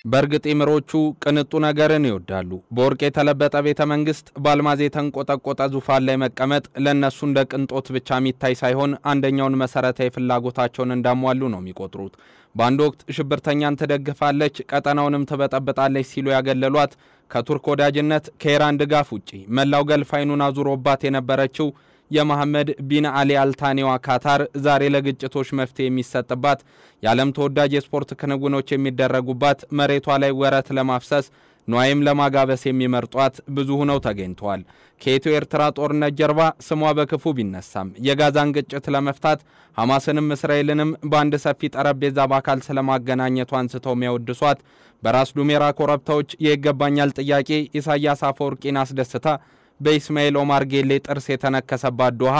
በርግጥ ኢምሮቹ ቅንጡ ነገርን ይወዳሉ። በወርቅ የተለበጠ ቤተ መንግስት ባልማዝ የተንቆጠቆጠ ዙፋን ላይ መቀመጥ ለነሱ እንደ ቅንጦት ብቻ የሚታይ ሳይሆን አንደኛውን መሰረታዊ ፍላጎታቸውን እንዳሟሉ ነው የሚቆጥሩት። በአንድ ወቅት ሽብርተኛን ትደግፋለች፣ ቀጠናውንም ትበጠብጣለች ሲሉ ያገለሏት ከቱርክ ወዳጅነት ከኢራን ድጋፍ ውጪ መላው ገልፍ አይኑን አዙሮባት የነበረችው የመሐመድ ቢን አሊ አልታኒዋ ካታር ዛሬ ለግጭቶች መፍትሄ የሚሰጥባት የዓለም ተወዳጅ የስፖርት ክንውኖች የሚደረጉባት መሬቷ ላይ ወረት ለማፍሰስ ኗይም ለማጋበስ የሚመርጧት ብዙ ሆነው ተገኝተዋል። ከኢትዮ ኤርትራ ጦርነት ጀርባ ስሟ በክፉ ቢነሳም የጋዛን ግጭት ለመፍታት ሐማስንም እስራኤልንም በአንድ ሰፊ ጠረጴዛ በአካል ስለማገናኘቷ አንስተው የሚያወድሷት በራስ ዱሜራ ኮረብታዎች የይገባኛል ጥያቄ ኢሳያስ አፈወርቂን አስደስታ በኢስማኤል ኦማር ጌሌ ጥርስ የተነከሰባት ዶሃ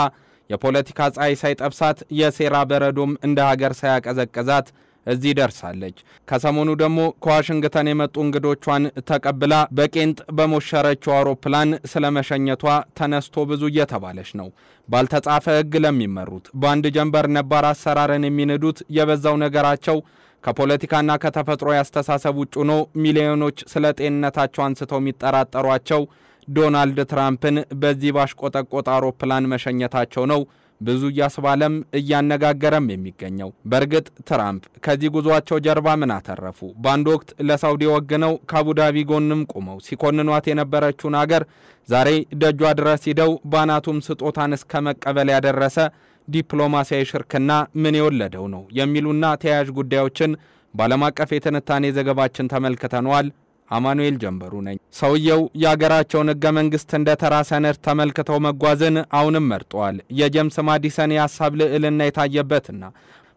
የፖለቲካ ፀሐይ ሳይጠብሳት የሴራ በረዶም እንደ ሀገር ሳያቀዘቅዛት እዚህ ደርሳለች። ከሰሞኑ ደግሞ ከዋሽንግተን የመጡ እንግዶቿን ተቀብላ በቄንጥ በሞሸረችው አውሮፕላን ስለመሸኘቷ ተነስቶ ብዙ እየተባለች ነው። ባልተጻፈ ሕግ ለሚመሩት በአንድ ጀንበር ነባር አሰራርን የሚነዱት የበዛው ነገራቸው ከፖለቲካና ከተፈጥሮ ያስተሳሰብ ውጭ ነው። ሚሊዮኖች ስለ ጤንነታቸው አንስተው የሚጠራጠሯቸው ዶናልድ ትራምፕን በዚህ ባሽቆጠቆጠ አውሮፕላን መሸኘታቸው ነው ብዙ ያስባለም እያነጋገረም የሚገኘው። በርግጥ ትራምፕ ከዚህ ጉዟቸው ጀርባ ምን አተረፉ? በአንድ ወቅት ለሳውዲ ወግነው ከአቡዳቢ ጎንም ቆመው ሲኮንኗት የነበረችውን ሀገር ዛሬ ደጇ ድረስ ሂደው ባናቱም ስጦታን እስከ መቀበል ያደረሰ ዲፕሎማሲያዊ ሽርክና ምን የወለደው ነው የሚሉና ተያያዥ ጉዳዮችን በዓለም አቀፍ የትንታኔ ዘገባችን ተመልክተናል። አማኑኤል ጀንበሩ ነኝ። ሰውየው ያገራቸውን ሕገ መንግስት እንደ ተራ ሰነድ ተመልክተው መጓዝን አሁንም መርጠዋል። የጄምስ ማዲሰን የሐሳብ ልዕልና የታየበትና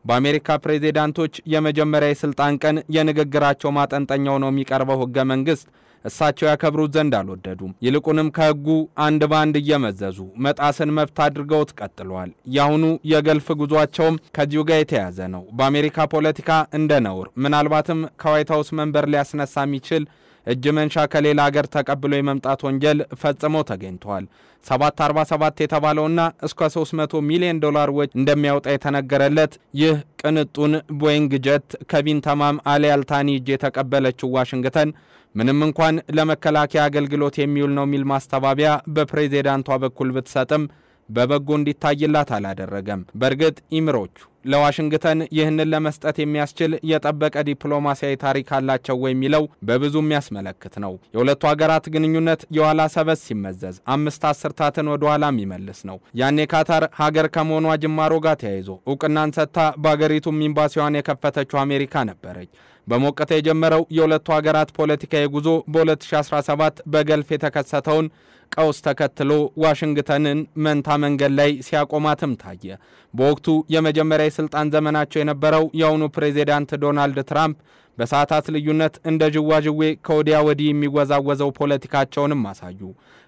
በአሜሪካ ፕሬዝዳንቶች የመጀመሪያ የስልጣን ቀን የንግግራቸው ማጠንጠኛው ነው የሚቀርበው ሕገ መንግስት እሳቸው ያከብሩት ዘንድ አልወደዱም። ይልቁንም ከሕጉ አንድ ባንድ እየመዘዙ መጣስን መብት አድርገውት ቀጥለዋል። ያሁኑ የገልፍ ጉዟቸውም ከዚሁ ጋር የተያዘ ነው። በአሜሪካ ፖለቲካ እንደ ነውር ምናልባትም ከዋይት ሃውስ መንበር ሊያስነሳ የሚችል እጅ መንሻ ከሌላ ሀገር ተቀብሎ የመምጣት ወንጀል ፈጽመው ተገኝተዋል። 747 የተባለውና እስከ 300 ሚሊዮን ዶላር ወጪ እንደሚያወጣ የተነገረለት ይህ ቅንጡን ቦይንግ ጀት ከቢን ተማም አሊ አልታኒ እጅ የተቀበለችው ዋሽንግተን ምንም እንኳን ለመከላከያ አገልግሎት የሚውል ነው ሚል ማስተባበያ በፕሬዝዳንቷ በኩል ብትሰጥም በበጎ እንዲታይላት አላደረገም። በርግጥ ኢምሮቹ ለዋሽንግተን ይህንን ለመስጠት የሚያስችል የጠበቀ ዲፕሎማሲያዊ ታሪክ አላቸው ወይ የሚለው በብዙ የሚያስመለክት ነው። የሁለቱ ሀገራት ግንኙነት የኋላ ሰበዝ ሲመዘዝ 5 አስርታትን ወደ ኋላ የሚመልስ ነው። ያኔ ካታር ሀገር ከመሆኗ ጅማሮ ጋር ተያይዞ ዕውቅናን ሰጥታ በአገሪቱም ኤምባሲዋን የከፈተችው አሜሪካ ነበረች። በሞቀተ የጀመረው የሁለቱ ሀገራት ፖለቲካዊ ጉዞ በ2017 በገልፍ የተከሰተውን ቀውስ ተከትሎ ዋሽንግተንን መንታ መንገድ ላይ ሲያቆማትም ታየ። በወቅቱ የመጀመሪያ የስልጣን ዘመናቸው የነበረው የአሁኑ ፕሬዝዳንት ዶናልድ ትራምፕ በሰዓታት ልዩነት እንደ ጅዋጅዌ ከወዲያ ወዲህ የሚወዛወዘው ፖለቲካቸውንም አሳዩ።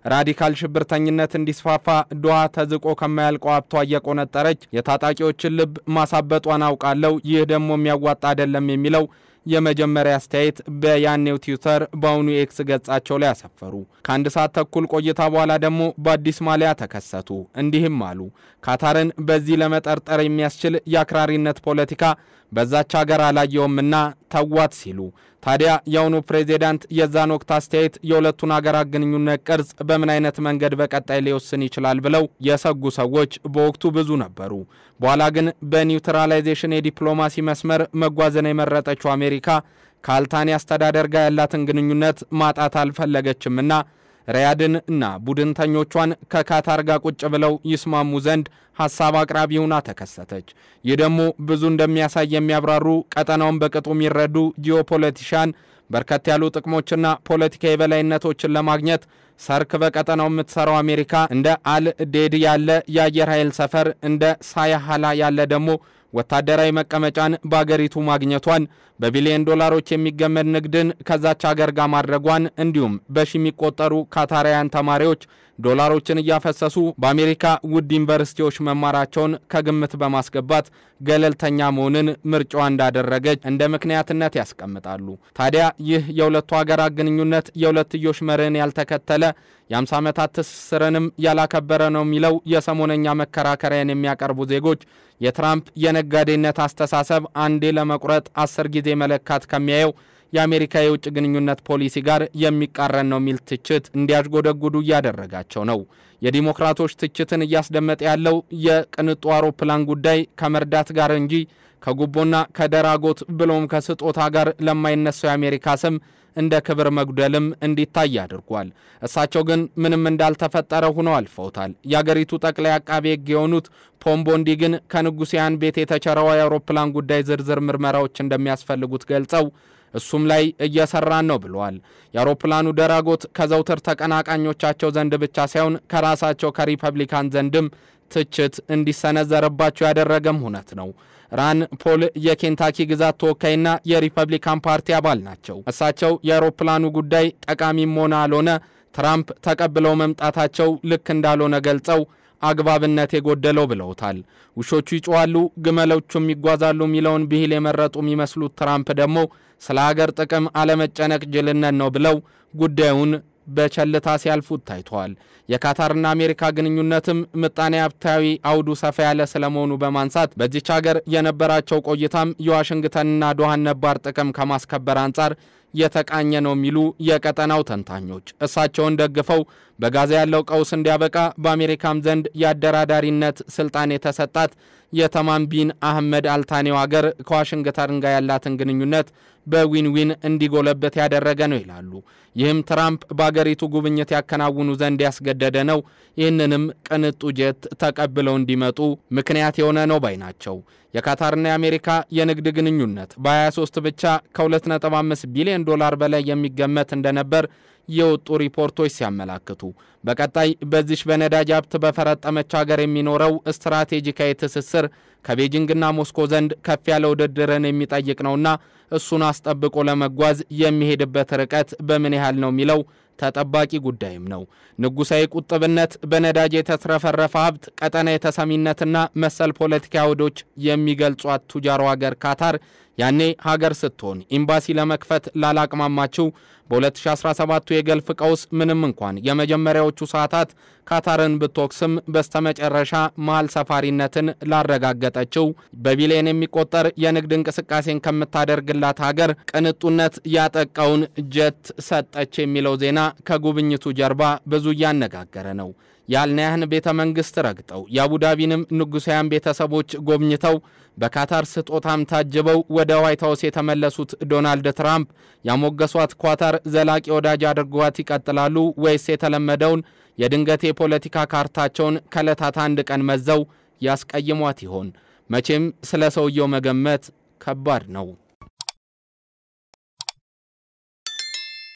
ራዲካል ሽብርተኝነት እንዲስፋፋ ዶሃ ተዝቆ ከማያልቀው ሀብቷ እየቆነጠረች የታጣቂዎችን ልብ ማሳበጧን አውቃለሁ፣ ይህ ደግሞ የሚያዋጣ አይደለም የሚለው የመጀመሪያ አስተያየት በያኔው ትዊተር በአሁኑ ኤክስ ገጻቸው ላይ ያሰፈሩ። ከአንድ ሰዓት ተኩል ቆይታ በኋላ ደግሞ በአዲስ ማሊያ ተከሰቱ። እንዲህም አሉ። ካታርን በዚህ ለመጠርጠር የሚያስችል የአክራሪነት ፖለቲካ በዛች ሀገር አላየውምና ተዋት ሲሉ። ታዲያ የአሁኑ ፕሬዝዳንት የዛን ወቅት አስተያየት የሁለቱን ሀገራት ግንኙነት ቅርጽ በምን አይነት መንገድ በቀጣይ ሊወስን ይችላል ብለው የሰጉ ሰዎች በወቅቱ ብዙ ነበሩ። በኋላ ግን በኒውትራላይዜሽን የዲፕሎማሲ መስመር መጓዝን የመረጠችው አሜሪካ ከአልታኒ አስተዳደር ጋር ያላትን ግንኙነት ማጣት አልፈለገችምና ሪያድን እና ቡድንተኞቿን ከካታር ጋር ቁጭ ብለው ይስማሙ ዘንድ ሐሳብ አቅራቢ ሆና ተከሰተች። ይህ ደግሞ ብዙ እንደሚያሳይ የሚያብራሩ ቀጠናውን በቅጡ የሚረዱ ጂኦፖለቲሻን በርከት ያሉ ጥቅሞችና ፖለቲካዊ በላይነቶችን ለማግኘት ሰርክ በቀጠናው የምትሰራው አሜሪካ እንደ አል-ዴድ ያለ የአየር ኃይል ሰፈር እንደ ሳያሃላ ያለ ደግሞ ወታደራዊ መቀመጫን በአገሪቱ ማግኘቷን በቢሊዮን ዶላሮች የሚገመት ንግድን ከዛች ሀገር ጋር ማድረጓን እንዲሁም በሺ የሚቆጠሩ ካታራውያን ተማሪዎች ዶላሮችን እያፈሰሱ በአሜሪካ ውድ ዩኒቨርሲቲዎች መማራቸውን ከግምት በማስገባት ገለልተኛ መሆንን ምርጫዋ እንዳደረገች እንደ ምክንያትነት ያስቀምጣሉ። ታዲያ ይህ የሁለቱ ሀገራት ግንኙነት የሁለትዮሽ መርህን ያልተከተለ የ50 ዓመታት ትስስርንም ያላከበረ ነው የሚለው የሰሞነኛ መከራከሪያን የሚያቀርቡ ዜጎች የትራምፕ የነጋዴነት አስተሳሰብ አንዴ ለመቁረጥ 10 ጊዜ መለካት ከሚያየው የአሜሪካ የውጭ ግንኙነት ፖሊሲ ጋር የሚቃረን ነው ሚል ትችት እንዲያስጎደጉዱ ያደረጋቸው ነው። የዲሞክራቶች ትችትን እያስደመጠ ያለው የቅንጡ አውሮፕላን ጉዳይ ከመርዳት ጋር እንጂ ከጉቦና ከደራጎት ብሎም ከስጦታ ጋር ለማይነሳው የአሜሪካ ስም እንደ ክብር መጉደልም እንዲታይ አድርጓል። እሳቸው ግን ምንም እንዳልተፈጠረ ሆነው አልፈውታል። የአገሪቱ ጠቅላይ አቃቤ ሕግ የሆኑት ፖምቦንዲ ግን ከንጉሲያን ቤት የተቸረው የአውሮፕላን ጉዳይ ዝርዝር ምርመራዎች እንደሚያስፈልጉት ገልጸው እሱም ላይ እየሰራን ነው ብለዋል። የአውሮፕላኑ ደራጎት ከዘውትር ተቀናቃኞቻቸው ዘንድ ብቻ ሳይሆን ከራሳቸው ከሪፐብሊካን ዘንድም ትችት እንዲሰነዘረባቸው ያደረገም ሁነት ነው። ራን ፖል የኬንታኪ ግዛት ተወካይና የሪፐብሊካን ፓርቲ አባል ናቸው። እሳቸው የአውሮፕላኑ ጉዳይ ጠቃሚም ሆነ አልሆነ ትራምፕ ተቀብለው መምጣታቸው ልክ እንዳልሆነ ገልጸው አግባብነት የጎደለው ብለውታል። ውሾቹ ይጮዋሉ ግመሎቹም ይጓዛሉ ሚለውን ብሂል የመረጡ የሚመስሉት ትራምፕ ደግሞ ስለ ሀገር ጥቅም አለመጨነቅ ጅልነት ነው ብለው ጉዳዩን በቸልታ ሲያልፉት ታይቷል። የካታርና አሜሪካ ግንኙነትም ምጣኔ ሀብታዊ አውዱ ሰፋ ያለ ስለመሆኑ በማንሳት በዚች ሀገር የነበራቸው ቆይታም የዋሽንግተንና ዶሃን ነባር ጥቅም ከማስከበር አንጻር የተቃኘ ነው የሚሉ የቀጠናው ተንታኞች እሳቸውን ደግፈው በጋዛ ያለው ቀውስ እንዲያበቃ በአሜሪካም ዘንድ ያደራዳሪነት ስልጣን የተሰጣት የተማም ቢን አህመድ አልታኒው ሀገር ከዋሽንግተን ጋር ያላትን ግንኙነት በዊን-ዊን እንዲጎለበት ያደረገ ነው ይላሉ። ይህም ትራምፕ በአገሪቱ ጉብኝት ያከናውኑ ዘንድ ያስገደደ ነው። ይህንንም ቅንጡ ጀት ተቀብለው እንዲመጡ ምክንያት የሆነ ነው ባይ ናቸው። የካታርና የአሜሪካ የንግድ ግንኙነት በ23 ብቻ ከ2.5 ቢሊዮን ዶላር በላይ የሚገመት እንደነበር የወጡ ሪፖርቶች ሲያመላክቱ በቀጣይ በዚሽ በነዳጅ ሀብት በፈረጠመች ሀገር የሚኖረው ስትራቴጂካዊ ትስስር ከቤጂንግና ሞስኮ ዘንድ ከፍ ያለ ውድድርን የሚጠይቅ ነውና እሱን አስጠብቆ ለመጓዝ የሚሄድበት ርቀት በምን ያህል ነው የሚለው ተጠባቂ ጉዳይም ነው። ንጉሳዊ ቁጥብነት በነዳጅ የተትረፈረፈ ሀብት ቀጠና የተሰሚነትና መሰል ፖለቲካ አውዶች የሚገልጿት ቱጃሩ ሀገር ካታር ያኔ ሀገር ስትሆን ኤምባሲ ለመክፈት ላላቅማማችው በ2017 የገልፍ ቀውስ ምንም እንኳን የመጀመሪያዎቹ ሰዓታት ካታርን ብትወክስም በስተመጨረሻ መሃል ሰፋሪነትን ላረጋገጠችው በቢሊዮን የሚቆጠር የንግድ እንቅስቃሴን ከምታደርግላት ሀገር ቅንጡነት ያጠቃውን ጀት ሰጠች የሚለው ዜና ከጉብኝቱ ጀርባ ብዙ ያነጋገረ ነው። ያልናያን ቤተ መንግስት ረግጠው የአቡዳቢንም ንጉሳውያን ቤተሰቦች ጎብኝተው በካታር ስጦታም ታጅበው ወደ ዋይት ሃውስ የተመለሱት ዶናልድ ትራምፕ ያሞገሷት ኳታር ዘላቂ ወዳጅ አድርጓት ይቀጥላሉ ወይስ የተለመደውን የድንገት የፖለቲካ ካርታቸውን ከለታት አንድ ቀን መዘው ያስቀይሟት ይሆን? መቼም ስለ ሰውየው መገመት ከባድ ነው።